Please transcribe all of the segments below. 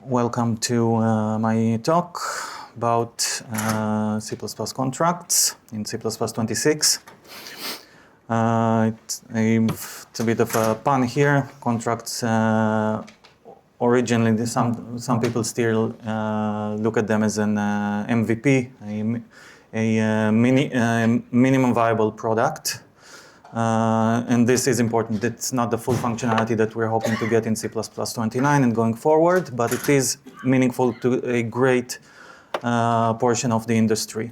Welcome to my talk about C++ contracts in C++26. It's a bit of a pun here. Contracts originally, some people still look at them as an MVP, a minimum viable product. And this is important. It's not the full functionality that we're hoping to get in C++29 and going forward, but it is meaningful to a great portion of the industry.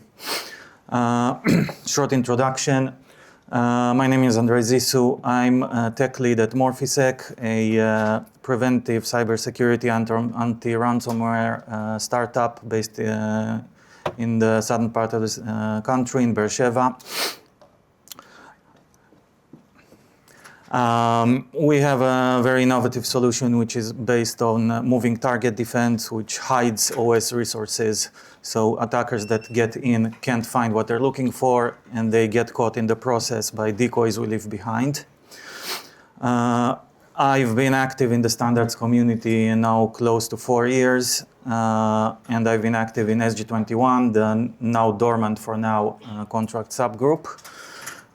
Short introduction. My name is Andrei Zissu. I'm a tech lead at Morphisec, a preventive cybersecurity anti-ransomware startup based in the southern part of this country, in Beersheba. We have a very innovative solution which is based on moving target defense, which hides OS resources. So attackers that get in can't find what they're looking for, and they get caught in the process by decoys we leave behind. I've been active in the standards community now close to 4 years, and I've been active in SG21, the now dormant for now contract subgroup.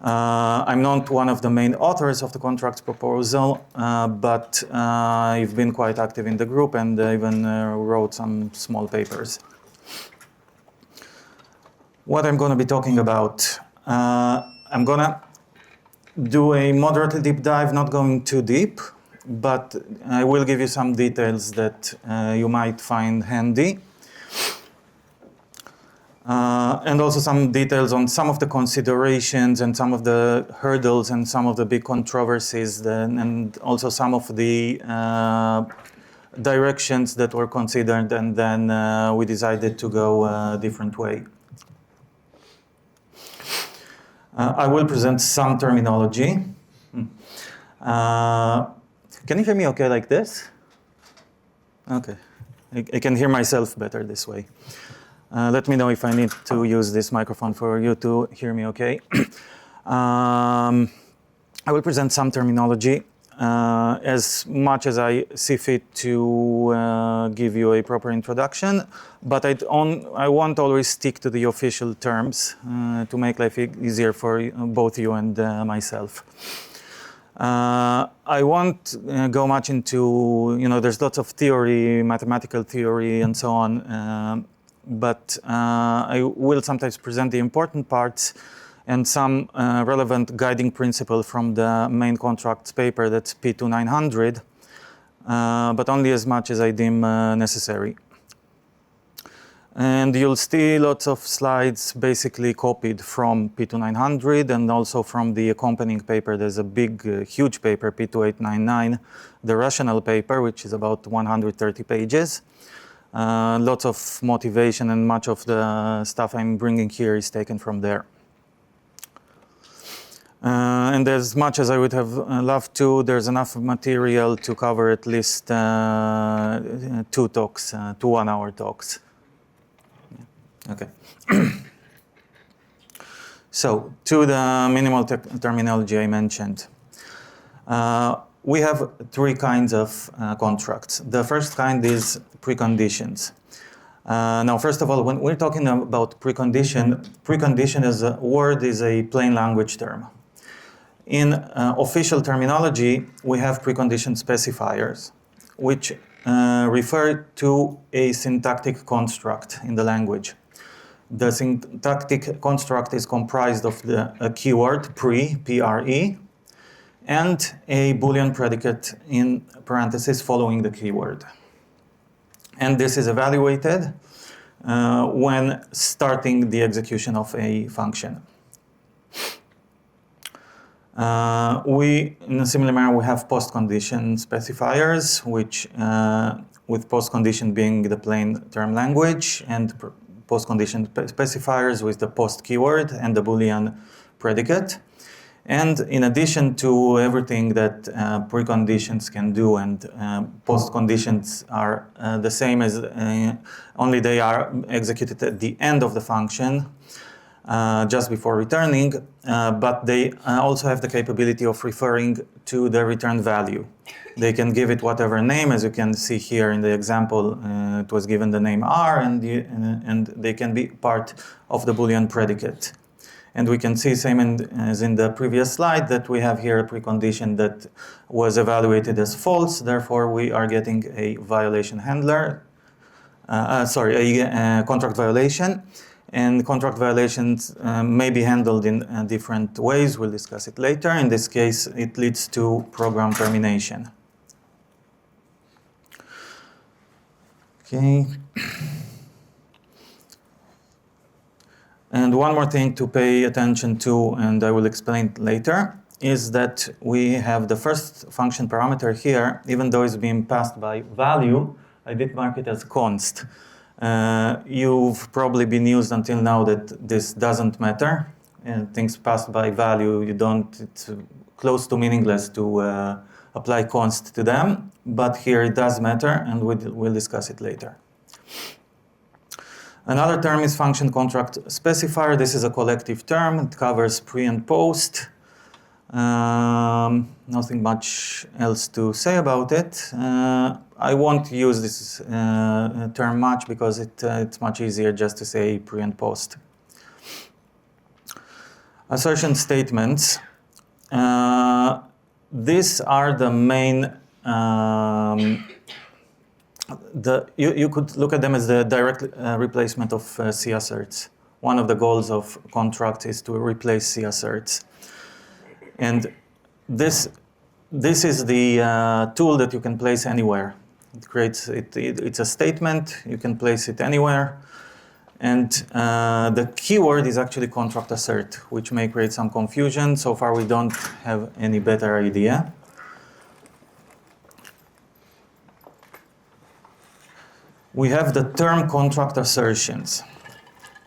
I'm not one of the main authors of the contracts proposal, but I've been quite active in the group and even wrote some small papers. What I'm going to be talking about, I'm going to do a moderately deep dive, not going too deep, but I will give you some details that you might find handy. And also some details on some of the considerations and some of the hurdles and some of the big controversies, and also some of the directions that were considered, and then we decided to go a different way. I will present some terminology. Can you hear me okay like this? Okay. I can hear myself better this way. Let me know if I need to use this microphone for you to hear me okay. I will present some terminology as much as I see fit to give you a proper introduction, but I won't always stick to the official terms to make life easier for both you and myself. I won't go much into, there's lots of theory, mathematical theory and so on, but I will sometimes present the important parts and some relevant guiding principle from the main contracts paper, that's P2900, but only as much as I deem necessary. And you'll see lots of slides basically copied from P2900 and also from the accompanying paper. There's a big, huge paper, P2899, the rational paper, which is about 130 pages. Lots of motivation, and much of the stuff I'm bringing here is taken from there. And as much as I would have loved to, there's enough material to cover at least 2 talks, 2 one-hour talks. Okay. So, to the minimal terminology I mentioned. We have 3 kinds of contracts. The first kind is preconditions. Now, first of all, when we're talking about precondition as a word is a plain language term. In official terminology, we have precondition specifiers, which refer to a syntactic construct in the language. The syntactic construct is comprised of a keyword, pre, and a Boolean predicate in parentheses following the keyword. And this is evaluated when starting the execution of a function. In a similar manner, we have post-condition specifiers, which with post-condition being the plain term language, and post-condition specifiers with the post keyword and the Boolean predicate. And in addition to everything that preconditions can do, and post-conditions are the same as, only they are executed at the end of the function, just before returning, but they also have the capability of referring to the return value. They can give it whatever name, as you can see here in the example, it was given the name R, and they can be part of the Boolean predicate. And we can see, same as in the previous slide, that we have here a precondition that was evaluated as false, therefore we are getting a violation handler, a contract violation. And contract violations may be handled in different ways. We'll discuss it later. In this case, it leads to program termination. Okay. And one more thing to pay attention to, and I will explain it later, is that we have the first function parameter here, even though it's being passed by value, I did mark it as const. You've probably been used until now that this doesn't matter. And things passed by value, it's close to meaningless to apply const to them. But here it does matter, and we'll discuss it later. Another term is function contract specifier. This is a collective term. It covers pre and post. Nothing much else to say about it. I won't use this term much because it's much easier just to say pre and post. Assertion statements. These are the main. You could look at them as the direct replacement of C asserts. One of the goals of contract is to replace C asserts. And this is the tool that you can place anywhere. It creates it's a statement, you can place it anywhere. And the keyword is actually contract assert, which may create some confusion. So far we don't have any better idea. We have the term contract assertions.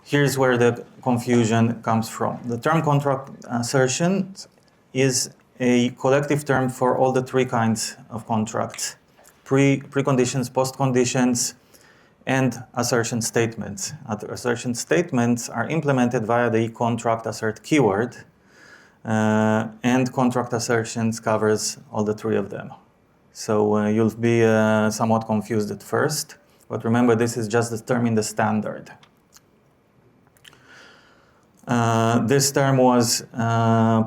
Here's where the confusion comes from. The term contract assertions is a collective term for all the three kinds of contracts: preconditions, postconditions, and assertion statements. Assertion statements are implemented via the contract assert keyword, and contract assertions covers all the three of them. So you'll be somewhat confused at first, but remember this is just the term in the standard. This term was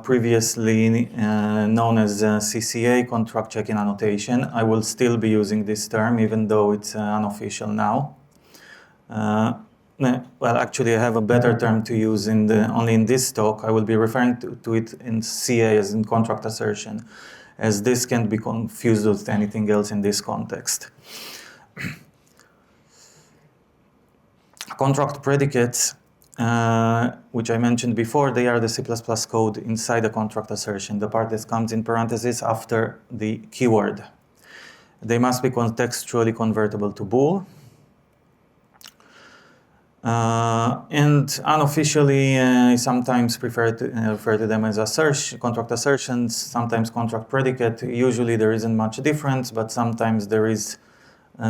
previously known as CCA, contract check-in annotation. I will still be using this term even though it's unofficial now. Well, actually I have a better term to use only in this talk. I will be referring to it in CA as in contract assertion, as this can't be confused with anything else in this context. Contract predicates, which I mentioned before, they are the C++ code inside the contract assertion, the part that comes in parentheses after the keyword. They must be contextually convertible to bool. And unofficially, sometimes refer to them as contract assertions, sometimes contract predicate. Usually there isn't much difference, but sometimes there is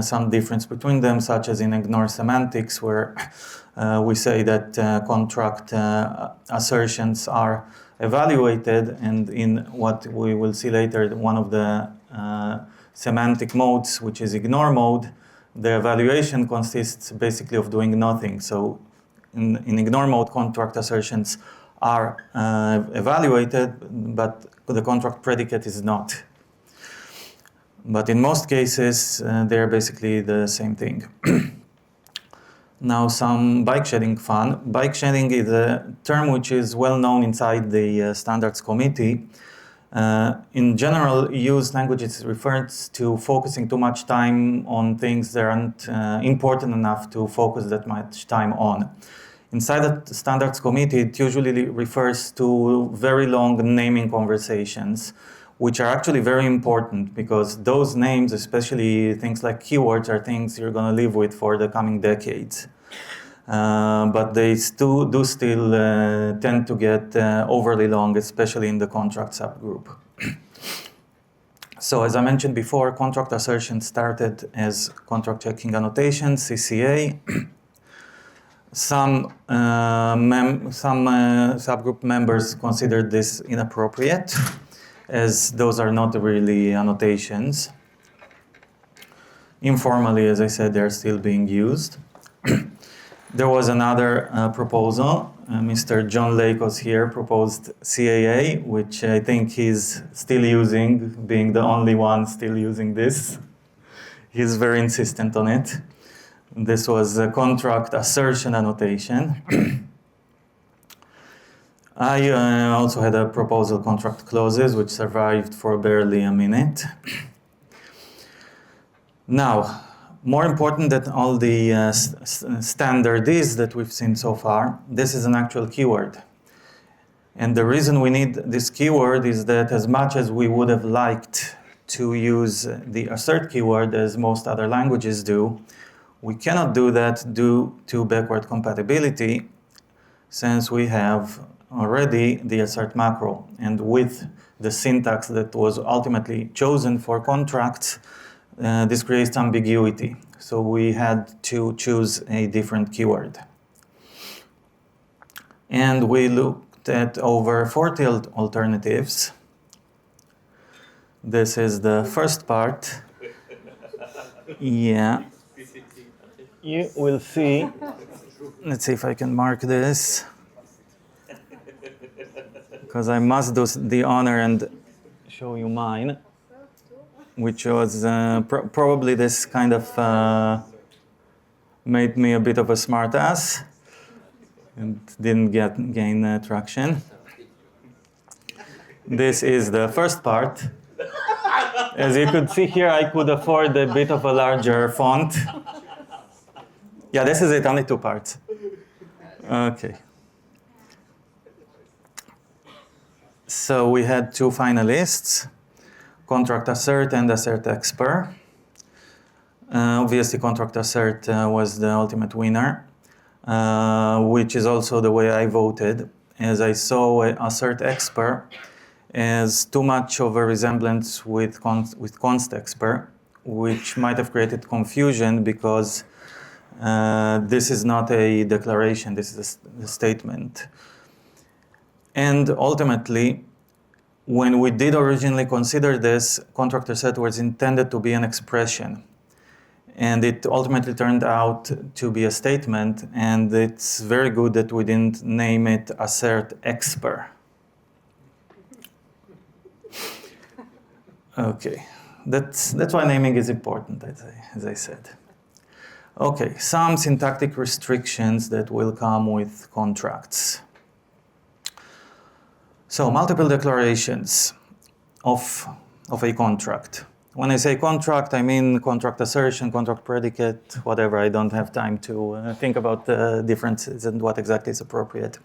some difference between them, such as in ignore semantics, where we say that contract assertions are evaluated, and in what we will see later, one of the semantic modes, which is ignore mode, the evaluation consists basically of doing nothing. So in ignore mode, contract assertions are evaluated, but the contract predicate is not. But in most cases, they're basically the same thing. Now, some bike shedding fun. Bike shedding is a term which is well known inside the standards committee. In general, used languages refers to focusing too much time on things that aren't important enough to focus that much time on. Inside the standards committee, it usually refers to very long naming conversations, which are actually very important because those names, especially things like keywords, are things you're going to live with for the coming decades. But they do still tend to get overly long, especially in the contract subgroup. So as I mentioned before, contract assertion started as contract checking annotation, CCA. Some subgroup members considered this inappropriate, as those are not really annotations. Informally, as I said, they're still being used. There was another proposal. Mr. John Lakos here proposed CAA, which I think he's still using, being the only one still using this. He's very insistent on it. This was a contract assertion annotation. I also had a proposal contract clauses, which survived for barely a minute. Now, more important than all the standard is that we've seen so far, this is an actual keyword. And the reason we need this keyword is that as much as we would have liked to use the assert keyword as most other languages do, we cannot do that due to backward compatibility, since we have already the assert macro. And with the syntax that was ultimately chosen for contracts, this creates ambiguity. So we had to choose a different keyword. And we looked at over 40 alternatives. This is the first part. Yeah. You will see. Let's see if I can mark this, because I must do the honor and show you mine, which was probably this kind of made me a bit of a smartass and didn't gain traction. This is the first part. As you could see here, I could afford a bit of a larger font. Yeah, this is it, only 2 parts. Okay. So we had 2 finalists, contract assert and assert expr. Obviously, contract assert was the ultimate winner, which is also the way I voted, as I saw assert expr as too much of a resemblance with const expr, which might have created confusion because this is not a declaration, this is a statement. And ultimately, when we did originally consider this, contract assert was intended to be an expression. And it ultimately turned out to be a statement, and it's very good that we didn't name it assert expr. Okay, that's why naming is important, as I said. Okay, some syntactic restrictions that will come with contracts. So, multiple declarations of a contract. When I say contract, I mean contract assertion, contract predicate, whatever. I don't have time to think about the differences and what exactly is appropriate.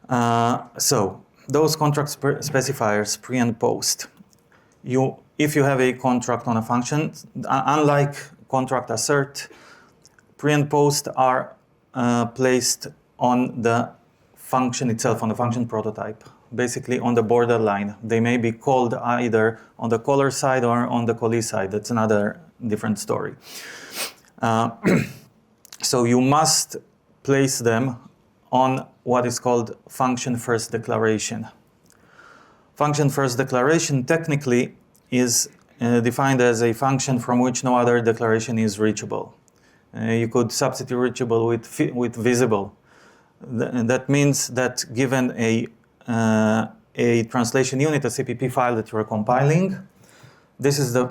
So, those contract specifiers, pre and post. If you have a contract on a function, unlike contract assert, pre and post are placed on the function itself, on the function prototype, basically on the borderline. They may be called either on the caller side or on the callee side. That's another different story. So you must place them on what is called function first declaration. Function first declaration technically is defined as a function from which no other declaration is reachable. You could substitute reachable with visible. That means that given a translation unit, a CPP file that you're compiling, this is the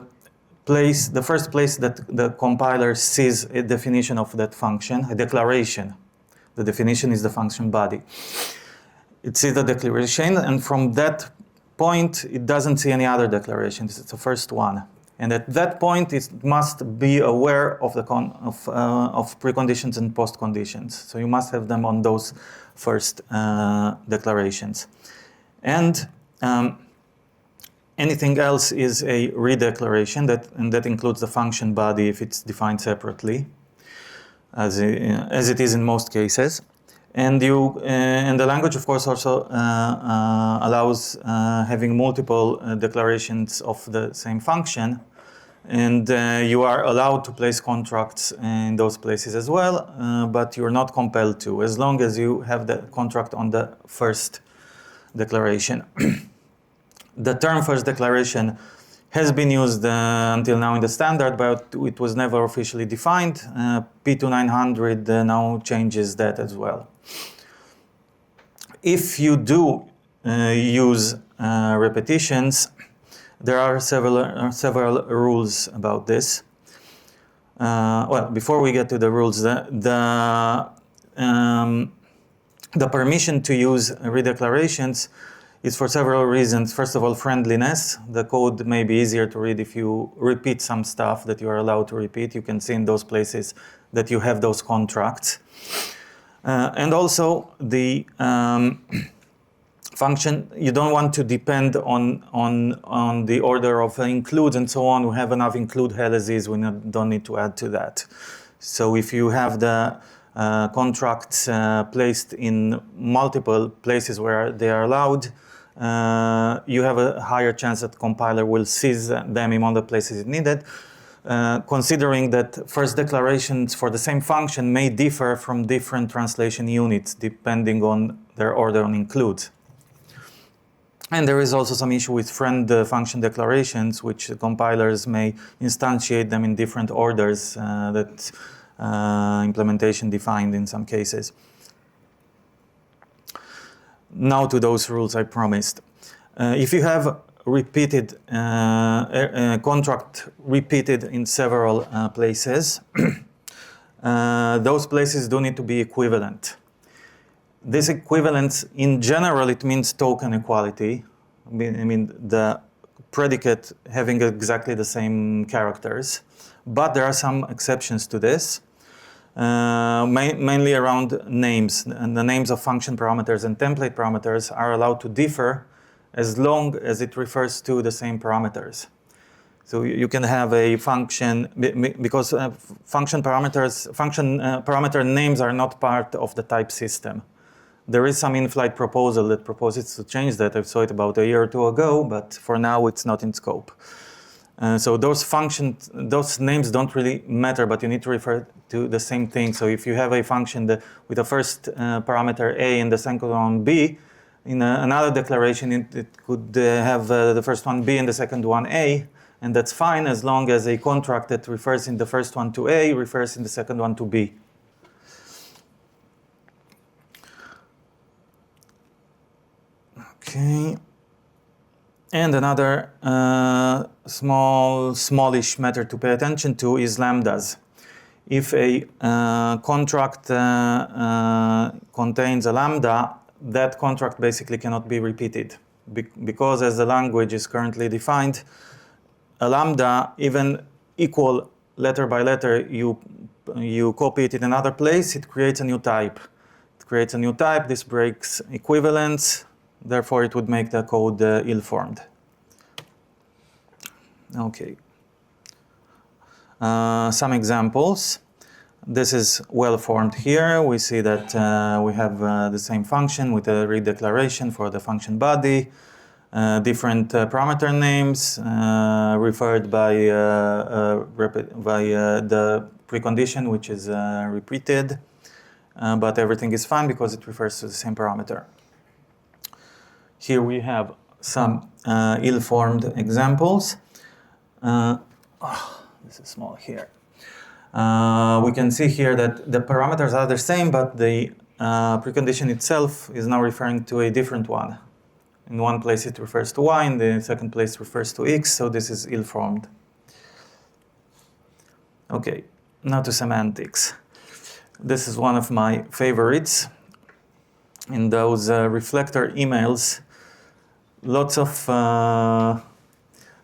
first place that the compiler sees a definition of that function, a declaration. The definition is the function body. It sees the declaration, and from that point, it doesn't see any other declarations. It's the first one. And at that point, it must be aware of the preconditions and postconditions. So you must have them on those first declarations. And anything else is a redeclaration, and that includes the function body if it's defined separately, as it is in most cases. And the language, of course, also allows having multiple declarations of the same function. And you are allowed to place contracts in those places as well, but you're not compelled to, as long as you have the contract on the first declaration. The term first declaration has been used until now in the standard, but it was never officially defined. P2900 now changes that as well. If you do use repetitions, there are several rules about this. Well, before we get to the rules, the permission to use redeclarations is for several reasons. First of all, friendliness. The code may be easier to read if you repeat some stuff that you are allowed to repeat. You can see in those places that you have those contracts. And also the function, you don't want to depend on the order of includes and so on. We have enough include helices, we don't need to add to that. So if you have the contracts placed in multiple places where they are allowed, you have a higher chance that the compiler will seize them in all the places it needed. Considering that first declarations for the same function may differ from different translation units depending on their order on includes. And there is also some issue with friend function declarations, which the compilers may instantiate them in different orders that implementation defined in some cases. Now to those rules I promised. If you have repeated contract repeated in several places, those places do need to be equivalent. This equivalence, in general, it means token equality. I mean the predicate having exactly the same characters. But there are some exceptions to this, mainly around names. And the names of function parameters and template parameters are allowed to differ as long as it refers to the same parameters. So you can have a function, because function parameter names are not part of the type system. There is some in-flight proposal that proposes to change that. I saw it about a year or two ago, but for now it's not in scope. So those names don't really matter, but you need to refer to the same thing. So if you have a function with the first parameter A and the second one B, in another declaration it could have the first one B and the second one A, and that's fine as long as a contract that refers in the first one to A refers in the second one to B. Okay. And another smallish matter to pay attention to is lambdas. If a contract contains a lambda, that contract basically cannot be repeated. Because as the language is currently defined, a lambda, even equal letter by letter, you copy it in another place, it creates a new type. It creates a new type, this breaks equivalence. Therefore, it would make the code ill-formed. Okay. Some examples. This is well-formed here. We see that we have the same function with a read declaration for the function body, different parameter names referred by the precondition, which is repeated, but everything is fine because it refers to the same parameter. Here we have some ill-formed examples. This is small here. We can see here that the parameters are the same, but the precondition itself is now referring to a different one. In one place it refers to y, in the second place it refers to x, so this is ill-formed. Okay, now to semantics. This is one of my favorites. In those reflector emails, lots of,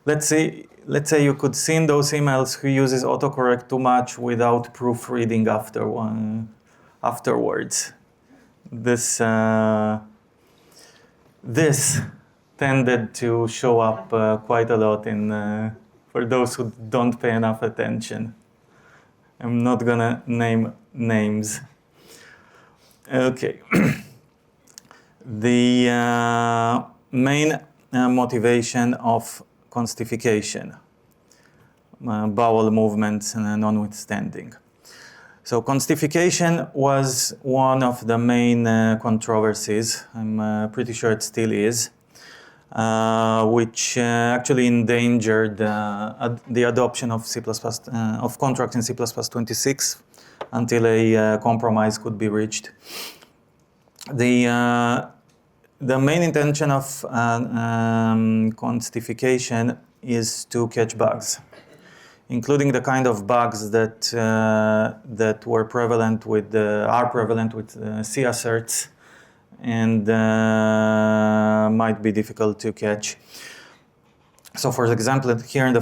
let's say you could see in those emails who uses autocorrect too much without proofreading afterwards. This tended to show up quite a lot for those who don't pay enough attention. I'm not gonna name names. Okay. The main motivation of constification. bowel movements notwithstanding. So constification was one of the main controversies. I'm pretty sure it still is, which actually endangered the adoption of C++, of contracts in C++26 until a compromise could be reached. The main intention of constification is to catch bugs, including the kind of bugs that are prevalent with C asserts and might be difficult to catch. So, for example, here in the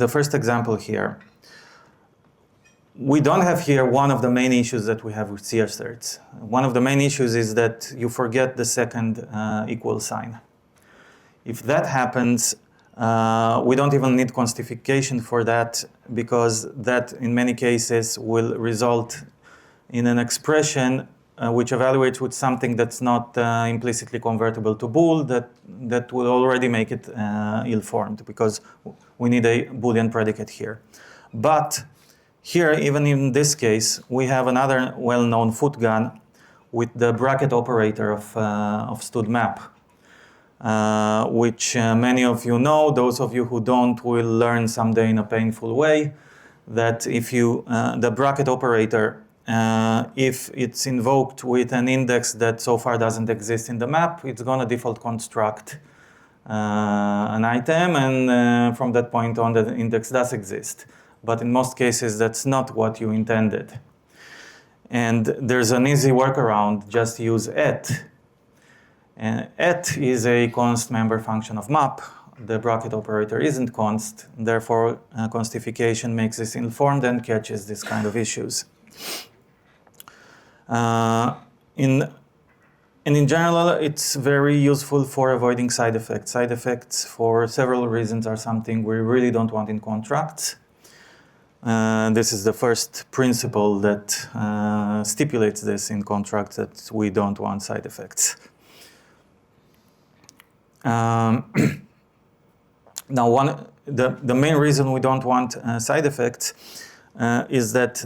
first example here, we don't have here one of the main issues that we have with C asserts. One of the main issues is that you forget the second equal sign. If that happens, we don't even need constification for that, because that in many cases will result in an expression which evaluates with something that's not implicitly convertible to bool, that will already make it ill-formed, because we need a Boolean predicate here. But here, even in this case, we have another well-known foot gun with the bracket operator of studmap, which many of you know. Those of you who don't will learn someday in a painful way that if you the bracket operator, if it's invoked with an index that so far doesn't exist in the map, it's going to default construct an item, and from that point on the index does exist. But in most cases, that's not what you intended. And there's an easy workaround: just use et. And et is a const member function of map. The bracket operator isn't const, therefore constification makes this ill-formed and catches this kind of issues. In general, it's very useful for avoiding side effects. Side effects, for several reasons, are something we really don't want in contracts. This is the first principle that stipulates this in contracts, that we don't want side effects. Now, the main reason we don't want side effects is that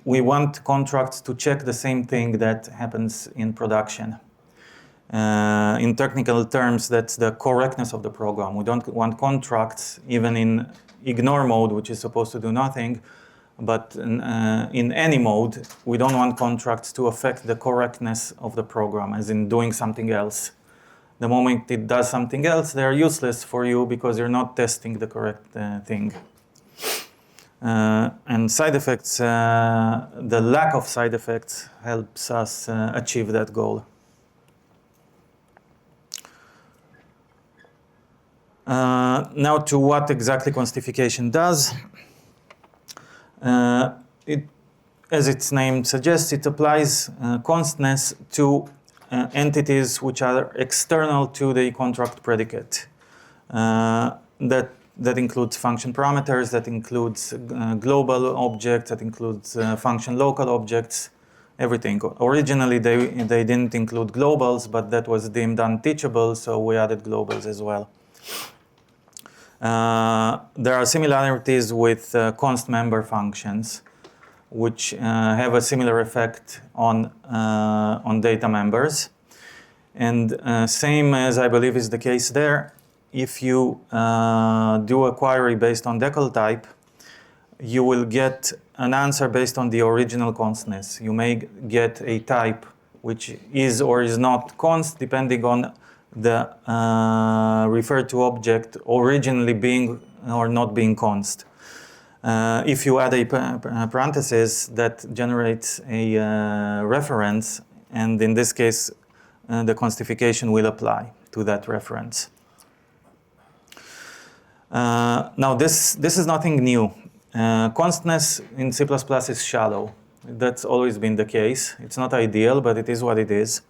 we want contracts to check the same thing that happens in production. In technical terms, that's the correctness of the program. We don't want contracts, even in ignore mode, which is supposed to do nothing, but in any mode, we don't want contracts to affect the correctness of the program, as in doing something else. The moment it does something else, they're useless for you because you're not testing the correct thing. And side effects, the lack of side effects helps us achieve that goal. Now, to what exactly constification does. As its name suggests, it applies constness to entities which are external to the contract predicate. That includes function parameters, that includes global objects, that includes function local objects, everything. Originally, they didn't include globals, but that was deemed unteachable, so we added globals as well. There are similarities with const member functions, which have a similar effect on data members. And same as I believe is the case there, if you do a query based on decal type, you will get an answer based on the original constness. You may get a type which is or is not const, depending on the referred to object originally being or not being const. If you add a parenthesis, that generates a reference, and in this case, the constification will apply to that reference. Now, this is nothing new. Constness in C++ is shallow. That's always been the case. It's not ideal, but it is what it is.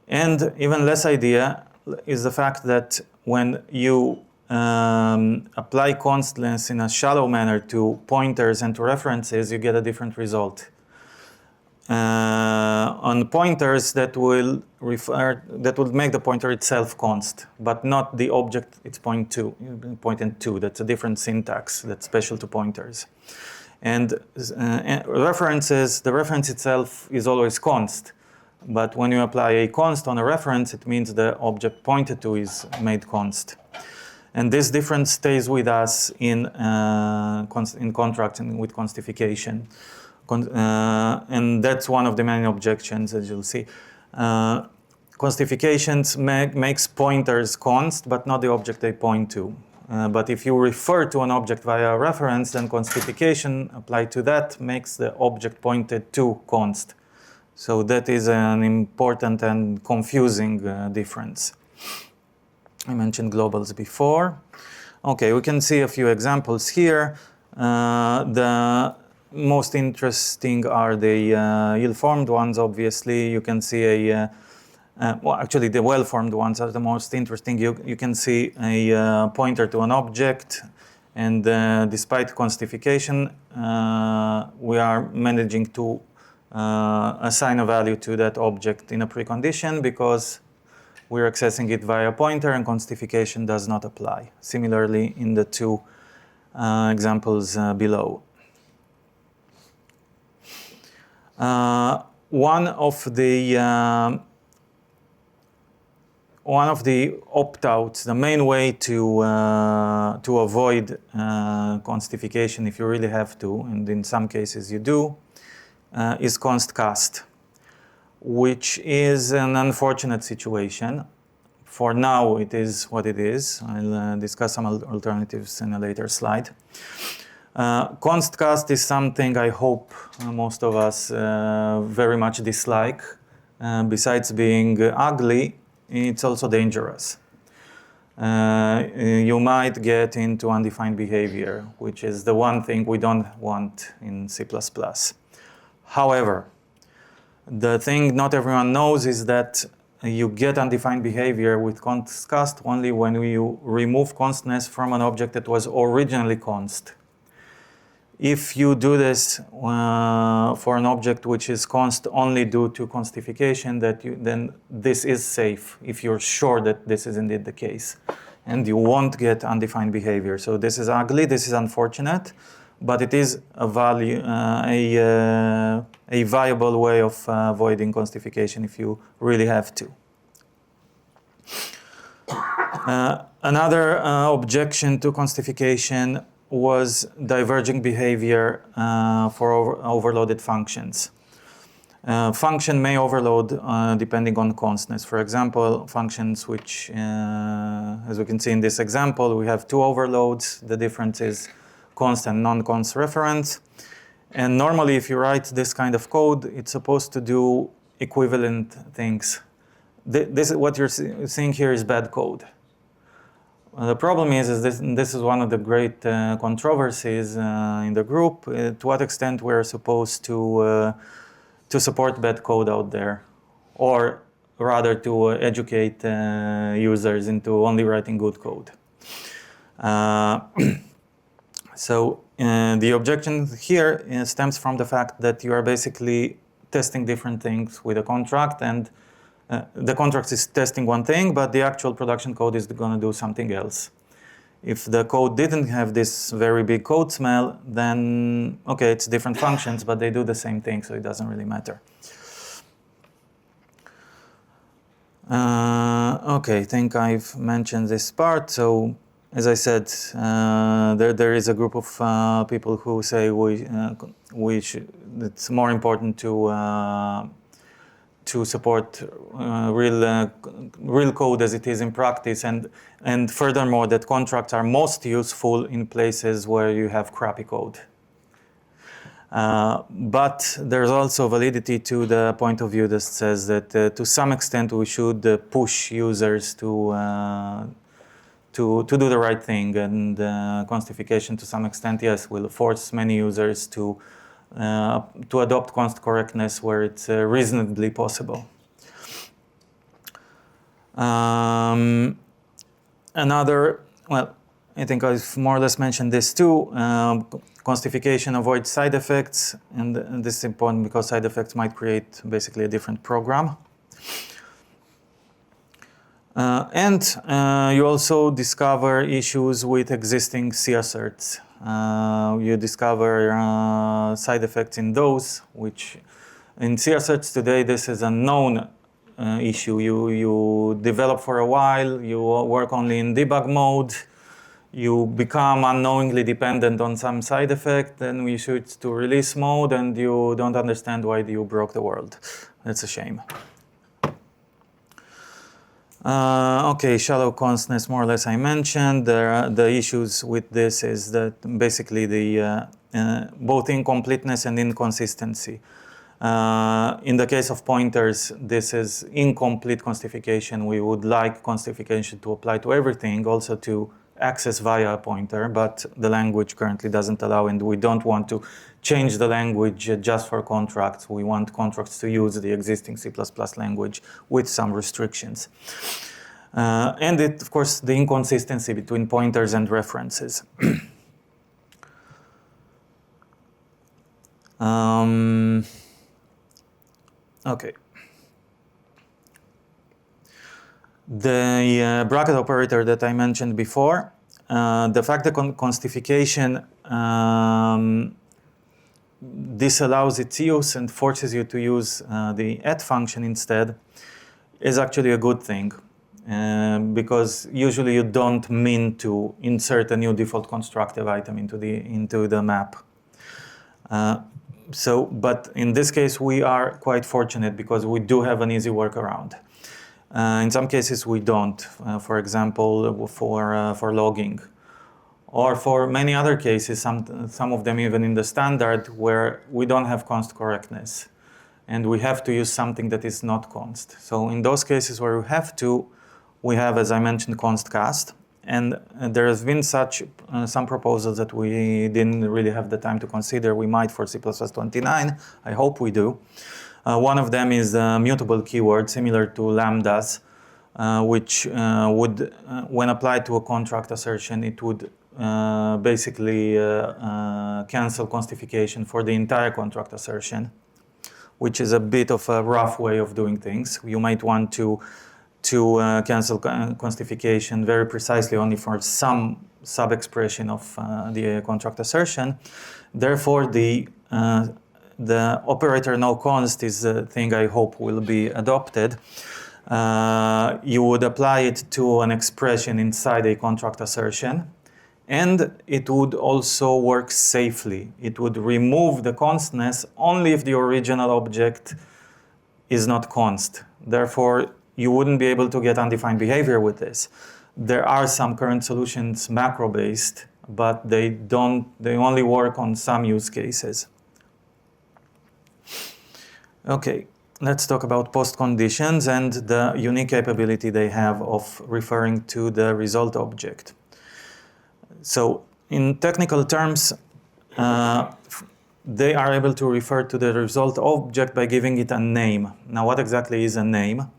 And even less idea is the fact that when you apply constness in a shallow manner to pointers and to references, you get a different result. on pointers that will make the pointer itself const, but not the object it's pointing to. That's a different syntax that's special to pointers. And references, the reference itself is always const, but when you apply a const on a reference, it means the object pointed to is made const. And this difference stays with us in contracts and with constification. And that's one of the main objections, as you'll see. Constifications makes pointers const, but not the object they point to. But if you refer to an object via a reference, then constification applied to that makes the object pointed to const. So that is an important and confusing difference. I mentioned globals before. Okay, we can see a few examples here. The most interesting are the ill-formed ones, obviously. You can see well, actually the well-formed ones are the most interesting. You can see a pointer to an object, and despite constification, we are managing to assign a value to that object in a precondition because we're accessing it via pointer, and constification does not apply. Similarly, in the two examples below. One of the opt-outs, the main way to avoid constification, if you really have to, and in some cases you do, is const cast, which is an unfortunate situation. For now, it is what it is. I'll discuss some alternatives in a later slide. Const cast is something I hope most of us very much dislike. Besides being ugly, it's also dangerous. You might get into undefined behavior, which is the one thing we don't want in C++. However, the thing not everyone knows is that you get undefined behavior with const cast only when you remove constness from an object that was originally const. If you do this for an object which is const only due to constification, then this is safe if you're sure that this is indeed the case, and you won't get undefined behavior. So this is ugly, this is unfortunate, but it is a viable way of avoiding constification if you really have to. Another objection to constification was diverging behavior for overloaded functions. Function may overload depending on constness. For example, functions which, as we can see in this example, we have two overloads. The difference is const and non-const reference. And normally, if you write this kind of code, it's supposed to do equivalent things. This what you're seeing here is bad code. The problem is this is one of the great controversies in the group. To what extent we're supposed to support bad code out there, or rather to educate users into only writing good code. So the objection here stems from the fact that you are basically testing different things with a contract, and the contract is testing one thing, but the actual production code is going to do something else. If the code didn't have this very big code smell, then okay, it's different functions, but they do the same thing, so it doesn't really matter. Okay, I think I've mentioned this part. So, as I said, there is a group of people who say it's more important to support real code as it is in practice, and furthermore that contracts are most useful in places where you have crappy code. But there's also validity to the point of view that says that to some extent we should push users to do the right thing, and constification to some extent, yes, will force many users to adopt const correctness where it's reasonably possible. I think I've more or less mentioned this too. Constification avoids side effects, and this is important because side effects might create basically a different program. And you also discover issues with existing C-asserts. You discover side effects in those, which in C-asserts today, this is a known issue. You develop for a while, you work only in debug mode, you become unknowingly dependent on some side effect, then we switch to release mode, and you don't understand why you broke the world. That's a shame. Okay, shallow constness, more or less I mentioned. The issues with this is that basically the both incompleteness and inconsistency. In the case of pointers, this is incomplete constification. We would like constification to apply to everything, also to access via a pointer, but the language currently doesn't allow, and we don't want to change the language just for contracts. We want contracts to use the existing C++ language with some restrictions. And it, of course, the inconsistency between pointers and references. Okay. The bracket operator that I mentioned before, the fact that constification disallows its use and forces you to use the add function instead is actually a good thing, because usually you don't mean to insert a new default constructive item into the map. But in this case, we are quite fortunate because we do have an easy workaround. In some cases, we don't. For example, for logging, or for many other cases, some of them even in the standard, where we don't have const correctness, and we have to use something that is not const. So in those cases where we have to, we have, as I mentioned, const cast. And there has been some proposals that we didn't really have the time to consider. We might for C++29. I hope we do. One of them is a mutable keyword similar to lambdas, which would, when applied to a contract assertion, it would basically cancel constification for the entire contract assertion, which is a bit of a rough way of doing things. You might want to cancel constification very precisely only for some sub-expression of the contract assertion. Therefore, the operator noConst is a thing I hope will be adopted. You would apply it to an expression inside a contract assertion, and it would also work safely. It would remove the constness only if the original object is not const. Therefore, you wouldn't be able to get undefined behavior with this. There are some current solutions macro-based, but they only work on some use cases. Okay, let's talk about post conditions and the unique capability they have of referring to the result object. So in technical terms, they are able to refer to the result object by giving it a name. Now, what exactly is a name?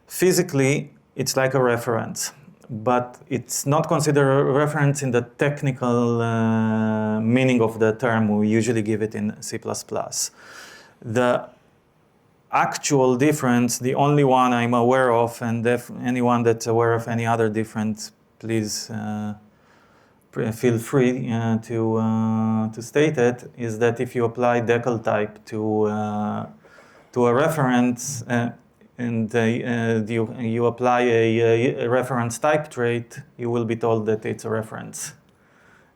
Physically, it's like a reference, but it's not considered a reference in the technical meaning of the term. We usually give it in C++. The actual difference, the only one I'm aware of, and if anyone that's aware of any other difference, please feel free to state it, is that if you apply decal type to a reference, and you apply a reference type trait, you will be told that it's a reference.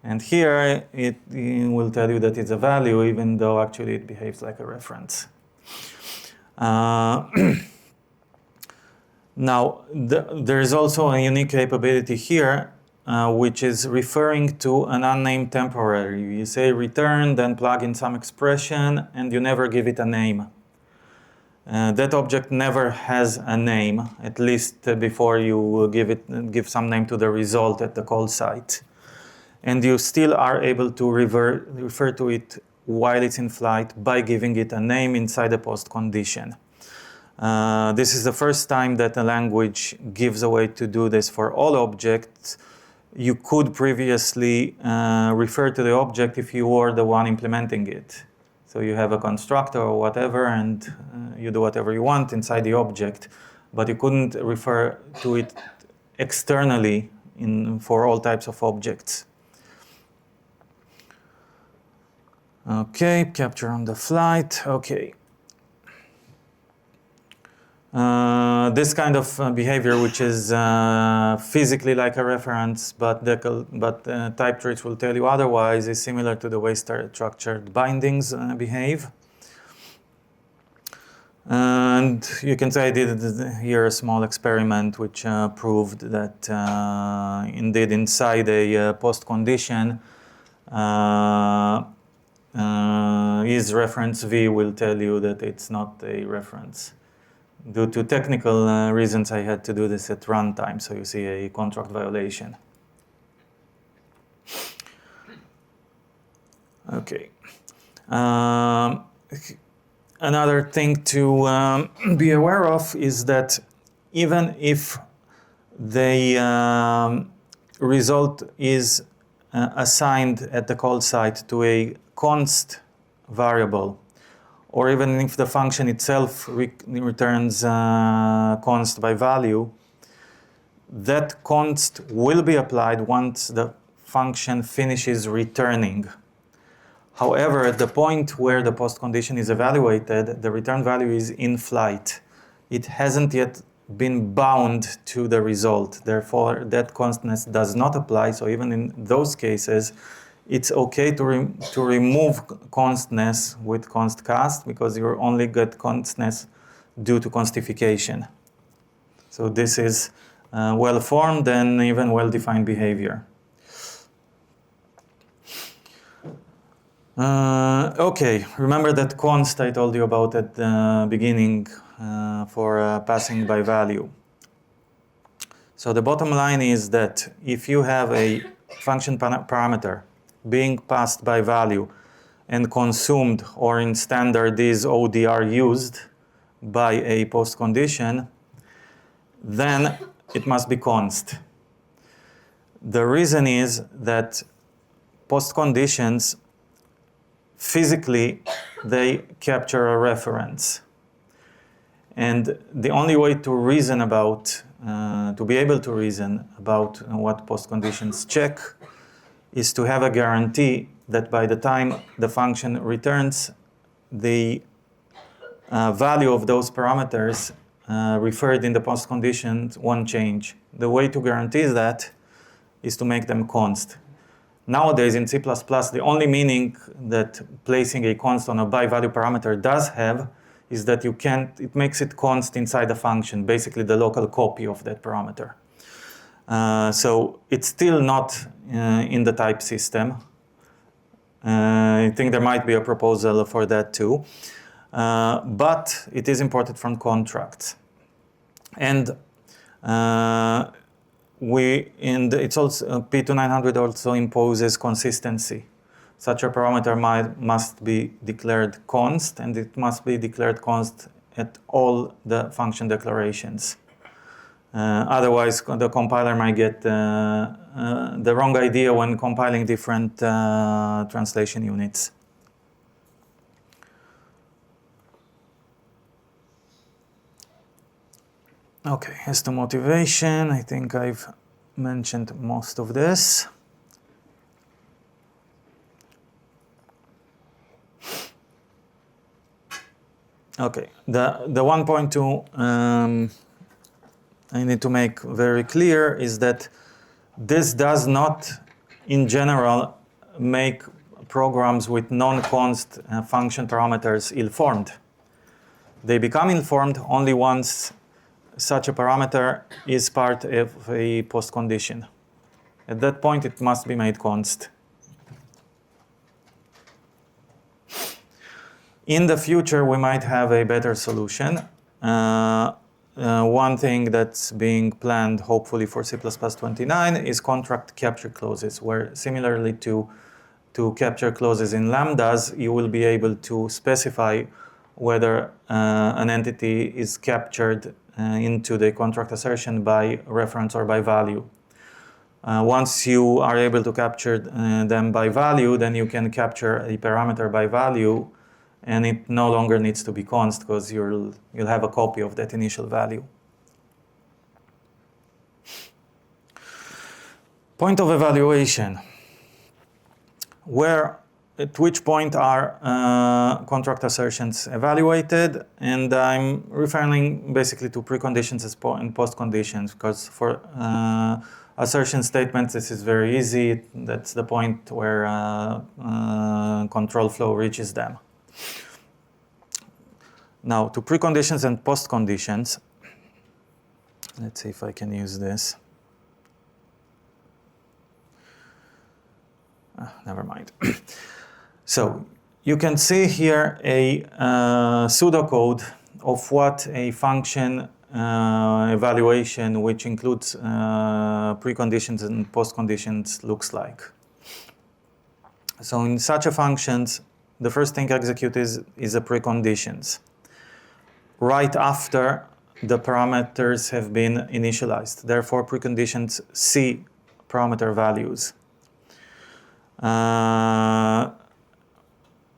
And here, it will tell you that it's a value, even though actually it behaves like a reference. Now, there is also a unique capability here, which is referring to an unnamed temporary. You say return, then plug in some expression, and you never give it a name. That object never has a name, at least before you give some name to the result at the call site. And you still are able to refer to it while it's in flight by giving it a name inside a post condition. This is the first time that a language gives a way to do this for all objects. you could previously refer to the object if you were the one implementing it. So you have a constructor or whatever, and you do whatever you want inside the object, but you couldn't refer to it externally for all types of objects. Okay, capture on the flight. Okay. This kind of behavior, which is physically like a reference, but type trees will tell you otherwise, is similar to the way structured bindings behave. And you can say I did here a small experiment which proved that indeed inside a post condition, his reference V will tell you that it's not a reference. Due to technical reasons, I had to do this at runtime, so you see a contract violation. Okay. Another thing to be aware of is that even if the result is assigned at the call site to a const variable, or even if the function itself returns const by value, that const will be applied once the function finishes returning. However, at the point where the post condition is evaluated, the return value is in flight. It hasn't yet been bound to the result. Therefore, that constness does not apply. So even in those cases, it's okay to remove constness with const cast, because you only get constness due to constification. So this is well-formed and even well-defined behavior. Okay, remember that const I told you about at the beginning for passing by value. So the bottom line is that if you have a function parameter being passed by value and consumed, or in standard is ODR used by a post condition, then it must be const. The reason is that post conditions physically they capture a reference, and the only way to reason about to be able to reason about what post conditions check is to have a guarantee that by the time the function returns, the value of those parameters referred in the post conditions won't change. The way to guarantee that is to make them const. Nowadays in C++, the only meaning that placing a const on a by-value parameter does have is that it makes it const inside the function, basically the local copy of that parameter. So it's still not in the type system. I think there might be a proposal for that too. But it is imported from contracts. And it's also P2900 also imposes consistency. Such a parameter must be declared const, and it must be declared const at all the function declarations. Otherwise, the compiler might get the wrong idea when compiling different translation units. Okay, as to motivation, I think I've mentioned most of this. Okay, the 1.2 I need to make very clear is that this does not, in general, make programs with non-const function parameters ill-formed. They become ill-formed only once such a parameter is part of a post condition. At that point, it must be made const. In the future, we might have a better solution. One thing that's being planned, hopefully for C++ 29, is contract capture clauses, where similarly to capture clauses in lambdas, you will be able to specify whether an entity is captured into the contract assertion by reference or by value. Once you are able to capture them by value, then you can capture a parameter by value, and it no longer needs to be const because you'll have a copy of that initial value. Point of evaluation. At which point are contract assertions evaluated? And I'm referring basically to preconditions and postconditions, because for assertion statements this is very easy. That's the point where control flow reaches them. Now to preconditions and postconditions, let's see if I can use this. Never mind. So you can see here a pseudocode of what a function evaluation, which includes preconditions and postconditions, looks like. So in such a functions, the first thing executed is the preconditions, right after the parameters have been initialized. Therefore, preconditions see parameter values.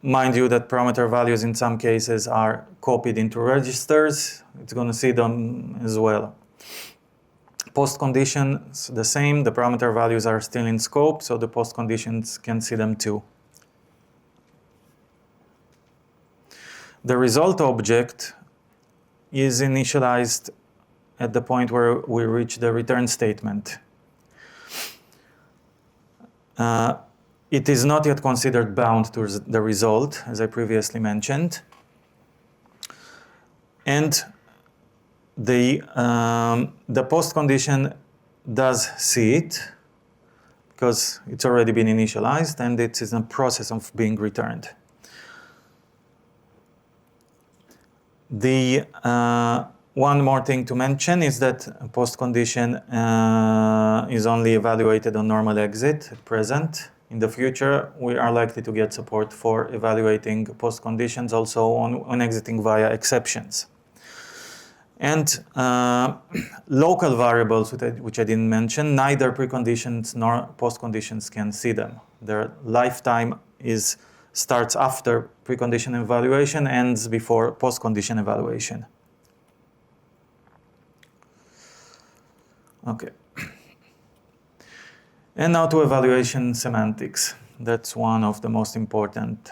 Mind you that parameter values in some cases are copied into registers. It's going to see them as well. Post conditions, the same. The parameter values are still in scope, so the post conditions can see them too. The result object is initialized at the point where we reach the return statement. It is not yet considered bound to the result, as I previously mentioned. And the post condition does see it, because it's already been initialized and it is in the process of being returned. The one more thing to mention is that post condition is only evaluated on normal exit at present. In the future, we are likely to get support for evaluating post conditions also on exiting via exceptions. And local variables, which I didn't mention, neither preconditions nor post conditions can see them. Their lifetime starts after precondition evaluation, ends before post condition evaluation. Okay. And now to evaluation semantics. That's one of the most important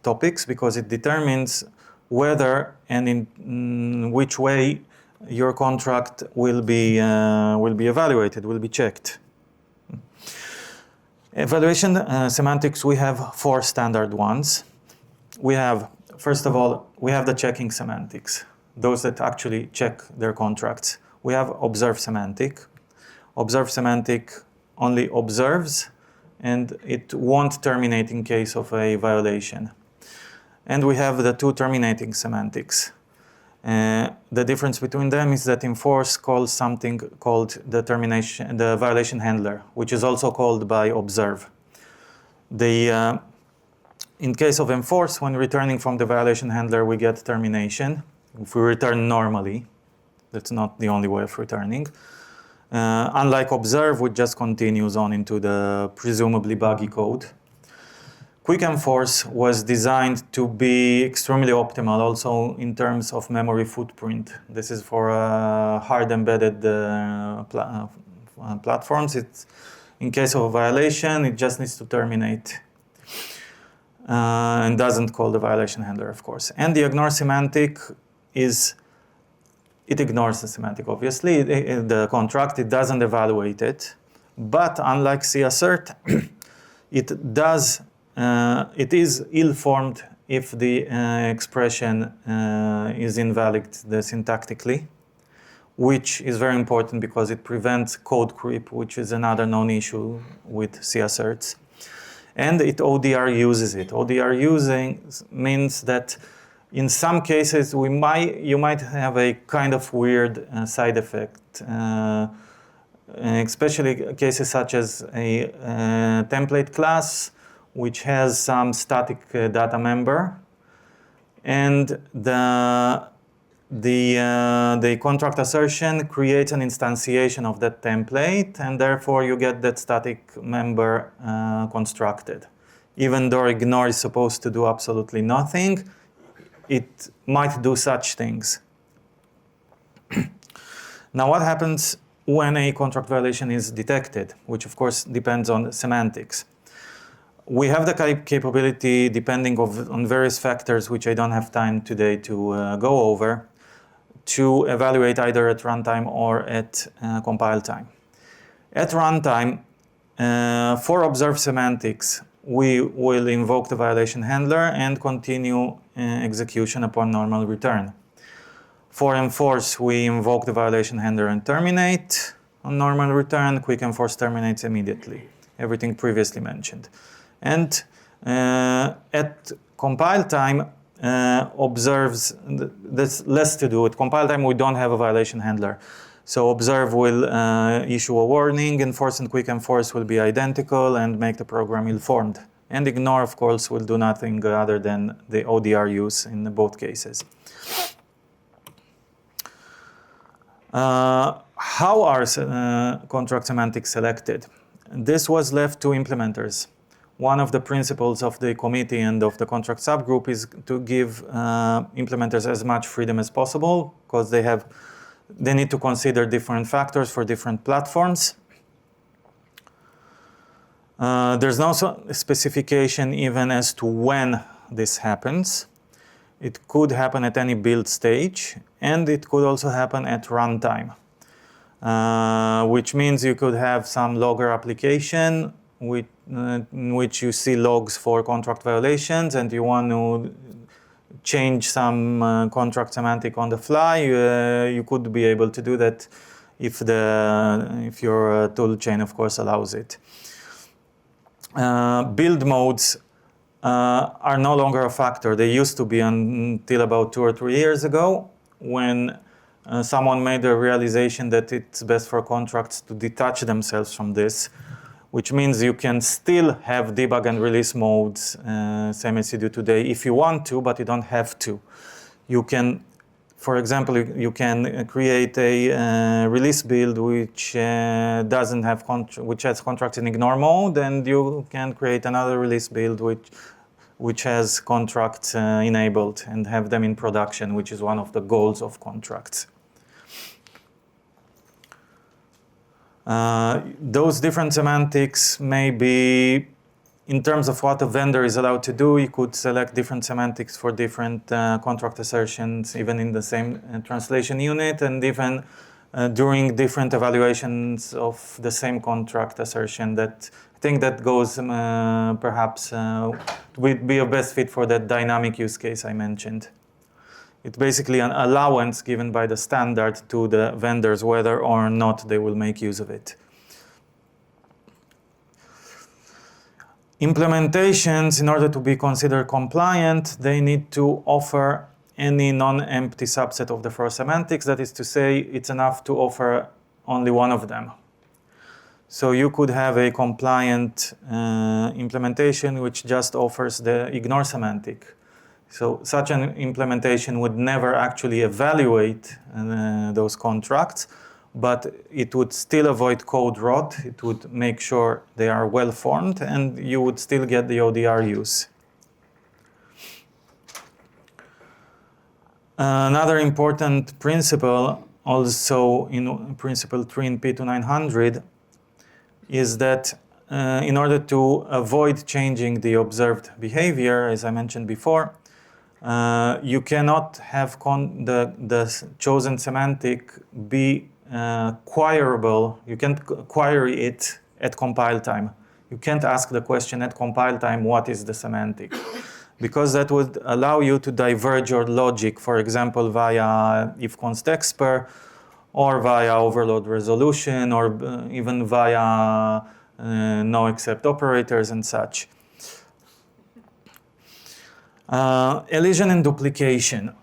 topics, because it determines whether and in which way your contract will be evaluated, will be checked. Evaluation semantics, we have 4 standard ones. We have, first of all, we have the checking semantics, those that actually check their contracts. We have observe semantic. Observe semantic only observes, and it won't terminate in case of a violation. And we have the 2 terminating semantics. The difference between them is that enforce calls something called the violation handler, which is also called by observe. In case of enforce, when returning from the violation handler, we get termination. If we return normally, that's not the only way of returning. Unlike observe, which just continues on into the presumably buggy code. Quick enforce was designed to be extremely optimal also in terms of memory footprint. This is for hard embedded platforms. In case of a violation, it just needs to terminate and doesn't call the violation handler, of course. And the ignore semantic it ignores the semantic, obviously, the contract, it doesn't evaluate it. But unlike CAssert, it is ill-formed if the expression is invalid syntactically, which is very important because it prevents code creep, which is another known issue with CAsserts. And it ODR uses it. ODR using means that in some cases, you might have a kind of weird side effect, especially cases such as a template class, which has some static data member, and the the contract assertion creates an instantiation of that template, and therefore you get that static member constructed. Even though ignore is supposed to do absolutely nothing, it might do such things. Now, what happens when a contract violation is detected, which of course depends on semantics? We have the capability, depending on various factors, which I don't have time today to go over, to evaluate either at runtime or at compile time. At runtime, for observed semantics, we will invoke the violation handler and continue execution upon normal return. For enforce, we invoke the violation handler and terminate. On normal return, quick enforce terminates immediately. Everything previously mentioned. And at compile time, observes, there's less to do. At compile time, we don't have a violation handler. So observe will issue a warning, enforce and quick enforce will be identical and make the program ill-formed. And ignore, of course, will do nothing other than the ODR use in both cases. How are contract semantics selected? This was left to implementers. One of the principles of the committee and of the contract subgroup is to give implementers as much freedom as possible, because they need to consider different factors for different platforms. There's no specification even as to when this happens. It could happen at any build stage, and it could also happen at runtime, which means you could have some logger application in which you see logs for contract violations, and you want to change some contract semantic on the fly. You could be able to do that if your tool chain, of course, allows it. Build modes are no longer a factor. They used to be until about 2 or 3 years ago, when someone made a realization that it's best for contracts to detach themselves from this, which means you can still have debug and release modes, same as you do today, if you want to, but you don't have to. You can, for example, you can create a release build which doesn't have which has contracts in ignore mode, and you can create another release build which has contracts enabled and have them in production, which is one of the goals of contracts. Those different semantics may be, in terms of what a vendor is allowed to do, you could select different semantics for different contract assertions, even in the same translation unit, and even during different evaluations of the same contract assertion. That I think that goes perhaps would be a best fit for that dynamic use case I mentioned. It's basically an allowance given by the standard to the vendors whether or not they will make use of it. Implementations, in order to be considered compliant, they need to offer any non-empty subset of the four semantics. That is to say, it's enough to offer only one of them. So you could have a compliant implementation which just offers the ignore semantic. So such an implementation would never actually evaluate those contracts, but it would still avoid code rot. It would make sure they are well formed, and you would still get the ODR use. Another important principle, also in principle 3 in P2900, is that in order to avoid changing the observed behavior, as I mentioned before, you cannot have the chosen semantic be queryable. You can't query it at compile time. You can't ask the question at compile time, what is the semantic? Because that would allow you to diverge your logic, for example, via if-const-expr, or via overload resolution, or even via no-except operators and such. Elision and duplication.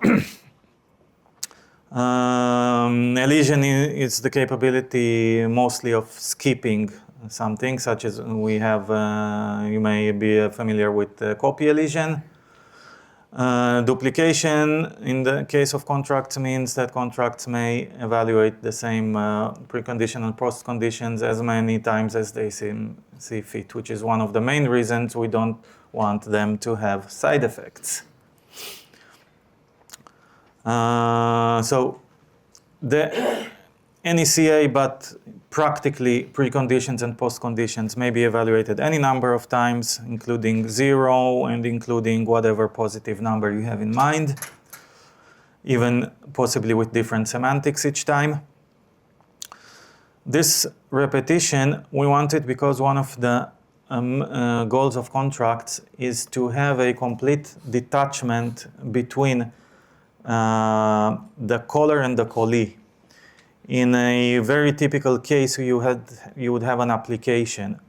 Elision is the capability mostly of skipping something, such as we have, you may be familiar with copy elision. Duplication in the case of contracts means that contracts may evaluate the same precondition and post-conditions as many times as they see fit, which is one of the main reasons we don't want them to have side effects. So the NECA, but practically preconditions and postconditions may be evaluated any number of times, including 0 and including whatever positive number you have in mind, even possibly with different semantics each time. This repetition, we want it because one of the goals of contracts is to have a complete detachment between the caller and the callee. In a very typical case, you would have an application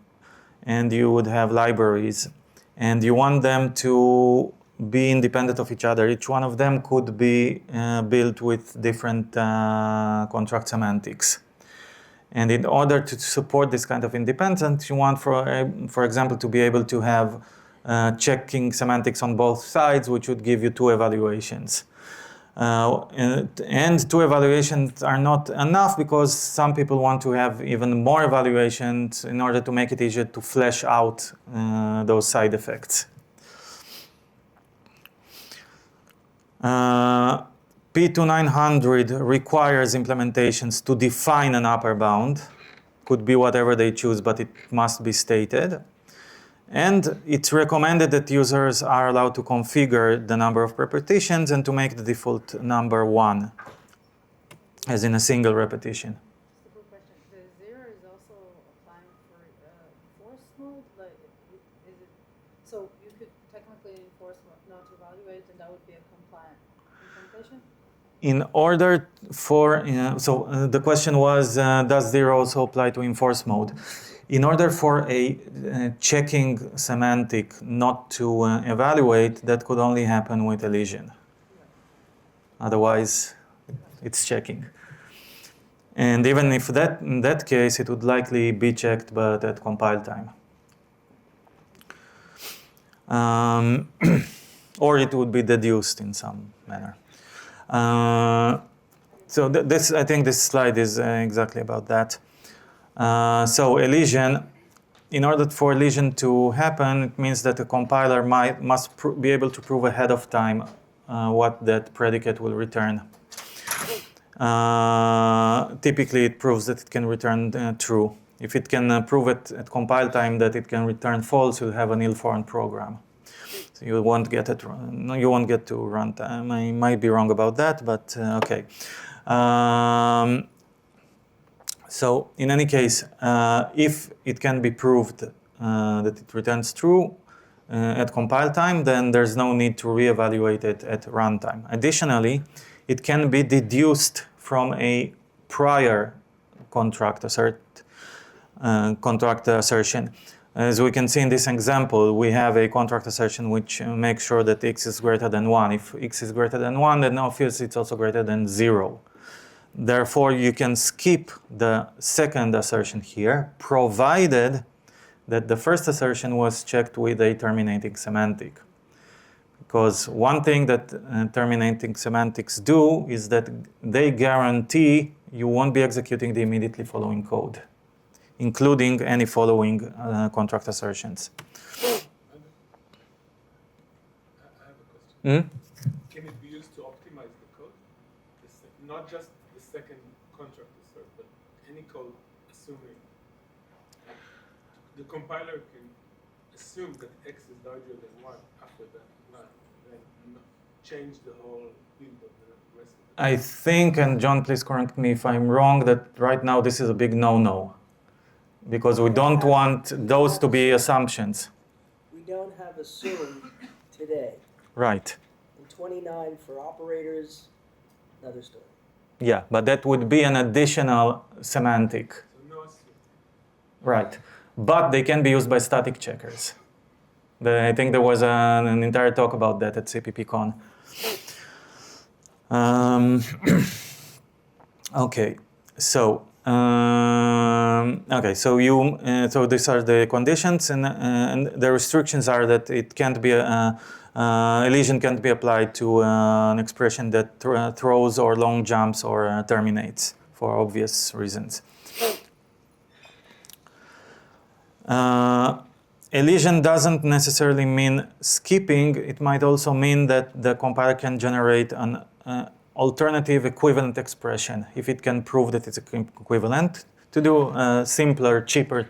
and you would have libraries and you want them to be independent of each other. Each one of them could be built with different contract semantics. And in order to support this kind of independence, you want, for example, to be able to have checking semantics on both sides, which would give you 2 evaluations. And 2 evaluations are not enough because some people want to have even more evaluations in order to make it easier to flesh out those side effects. P2900 requires implementations to define an upper bound. Could be whatever they choose, but it must be stated. And it's recommended that users are allowed to configure the number of repetitions and to make the default number 1, as in a single repetition. Simple question. The 0 is also applying for force mode? Like, is it, so you could technically enforce not to evaluate, and that would be a compliant implementation? In order for, the question was, does 0 also apply to enforce mode? In order for a checking semantic not to evaluate, that could only happen with elision. Otherwise, it's checking. And even if in that case, it would likely be checked, but at compile time. Or it would be deduced in some manner. So I think this slide is exactly about that. So elision, in order for elision to happen, it means that the compiler must be able to prove ahead of time what that predicate will return. Typically, it proves that it can return true. If it can prove it at compile time that it can return false, you'll have an ill-formed program. So you won't get it. No, you won't get to runtime. I might be wrong about that, but okay. So in any case, if it can be proved that it returns true at compile time, then there's no need to reevaluate it at runtime. Additionally, it can be deduced from a prior contract assertion. As we can see in this example, we have a contract assertion which makes sure that x is greater than 1. If x is greater than 1, then obviously it's also greater than 0. Therefore, you can skip the second assertion here, provided that the first assertion was checked with a terminating semantic. Because one thing that terminating semantics do is that they guarantee you won't be executing the immediately following code, including any following contract assertions. I have a question. Can it be used to optimize the code? Not just the second contract assert, but any code, assuming the compiler can assume that x is larger than 1 after that line, then change the whole build of the rest of it. I think, and John, please correct me if I'm wrong, that right now this is a big no-no. Because we don't want those to be assumptions. We don't have assumed today. Right. And 29 for operators, another story. Yeah, but that would be an additional semantic. So no assume. Right. But they can be used by static checkers. I think there was an entire talk about that at CPPCon. Okay, so Okay, so so these are the conditions, and the restrictions are that it can't be elision can't be applied to an expression that throws or long jumps or terminates for obvious reasons. Elision doesn't necessarily mean skipping. It might also mean that the compiler can generate an alternative equivalent expression if it can prove that it's equivalent, to do a simpler, cheaper